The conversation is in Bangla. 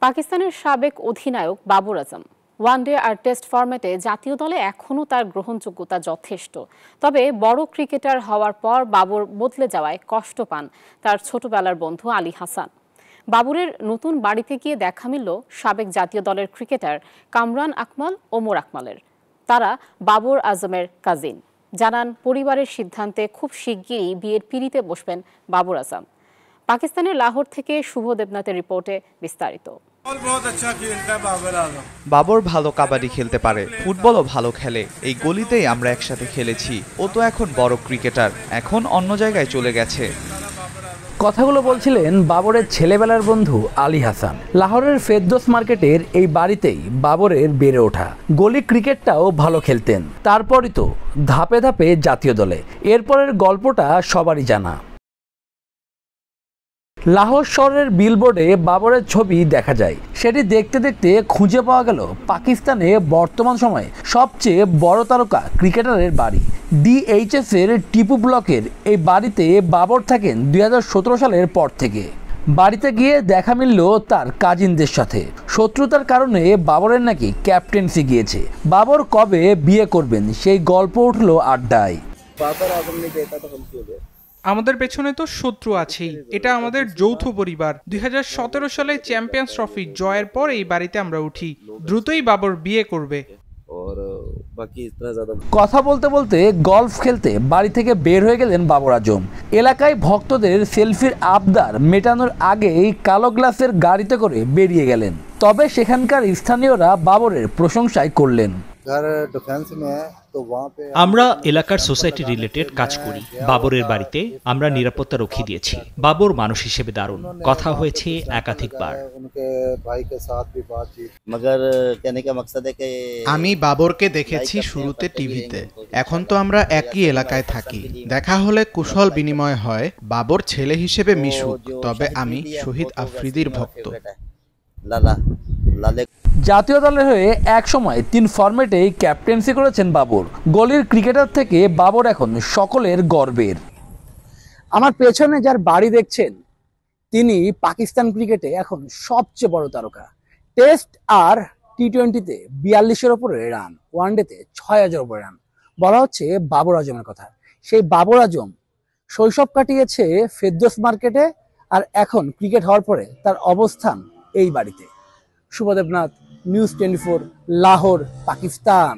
পাকিস্তানের সাবেক অধিনায়ক বাবর আজম ওয়ানডে আর টেস্ট ফরম্যাটে জাতীয় দলে এখনও তার গ্রহণযোগ্যতা যথেষ্ট। তবে বড় ক্রিকেটার হওয়ার পর বাবর বদলে যাওয়ায় কষ্ট পান তার ছোটবেলার বন্ধু আলী হাসান। বাবরের নতুন বাড়িতে গিয়ে দেখা মিলল সাবেক জাতীয় দলের ক্রিকেটার কামরান আকমল, ওমর আকমলের। তারা বাবর আজমের কাজিন। জানান, পরিবারের সিদ্ধান্তে খুব শিগগিরই বিয়ের পিঁড়িতে বসবেন বাবর আজম। পাকিস্তানের লাহোর থেকে শুভ দেবনাথের রিপোর্টে বিস্তারিত। বাবর ভালো কাবাডি খেলতে পারে, ফুটবলও ভালো খেলে। এই গলিতেই আমরা একসাথে খেলেছি। ও তো এখন বড় ক্রিকেটার, এখন অন্য জায়গায় চলে গেছে। কথাগুলো বলছিলেন বাবরের ছেলেবেলার বন্ধু আলী হাসান। লাহোরের ফেরদৌস মার্কেটের এই বাড়িতেই বাবরের বেড়ে ওঠা। গলি ক্রিকেটটাও ভালো খেলতেন, তারপরই তো ধাপে ধাপে জাতীয় দলে। এরপরের গল্পটা সবারই জানা। লাহোর শহরের বিলবোর্ডে বাবরের ছবি দেখা যায়। সেটি দেখতে দেখতে খুঁজে পাওয়া গেল পাকিস্তানে বর্তমান সময়ে সবচেয়ে বড় তারকা ক্রিকেটারের বাড়ি। DHS এর টিপু ব্লকের এই বাড়িতে বাবর থাকেন 2017 সালের পর থেকে। বাড়িতে গিয়ে দেখা মিলল তার কাজিনদের সাথে। শত্রুতার কারণে বাবরের নাকি ক্যাপ্টেন্সি গিয়েছে। বাবর কবে বিয়ে করবেন সেই গল্প উঠল আড্ডায়। আমাদের পেছনে তো শত্রু আছেই, এটা আমাদের যৌথ পরিবার। 2017 সালে চ্যাম্পিয়ন্স ট্রফি জয়ের পর এই বাড়িতে আমরা উঠি। দ্রুতই বাবর বিয়ে করবে। কথা বলতে বলতে গলফ খেলতে বাড়ি থেকে বের হয়ে গেলেন বাবর আজম। এলাকায় ভক্তদের সেলফির আবদার মেটানোর আগেই কালো গ্লাসের গাড়িতে করে বেরিয়ে গেলেন। তবে সেখানকার স্থানীয়রা বাবরের প্রশংসাই করলেন। আমরা এলাকার সোসাইটি রিলেটেড কাজ করি। বাবরের বাড়িতে আমরা নিরাপত্তা রক্ষী দিয়েছি। বাবর মানুষ হিসেবে দারুণ, কথা হয়েছে একাধিকবার। আমি বাবরকে দেখেছি শুরুতে টিভিতে, এখন তো আমরা একই এলাকায় থাকি। দেখা হলে কুশল বিনিময় হয়। বাবর ছেলে হিসেবে মিশুক, তবে আমি শহীদ আফ্রিদির ভক্ত। জাতীয় দলের হয়ে এক সময় 3 ফরম্যাটেই ক্যাপ্টেন্সি করেছেন বাবর। গলির ক্রিকেটার থেকে বাবর এখন সকলের গর্বের। আমার পেছনে যার বাড়ি দেখছেন, তিনি পাকিস্তান ক্রিকেটে এখন সবচেয়ে বড় তারকা। টেস্ট আর T20-তে 42-এর উপরে রান, ওয়ানডেতে 6000 উপরে রান। বলা হচ্ছে বাবর আজমের কথা। সেই বাবর আজম শৈশব কাটিয়েছে ফেরদৌস মার্কেটে, আর এখন ক্রিকেট হওয়ার পরে তার অবস্থান এই বাড়িতে। শুভ দেবনাথ, নিউজ 24, লাহোর, পাকিস্তান।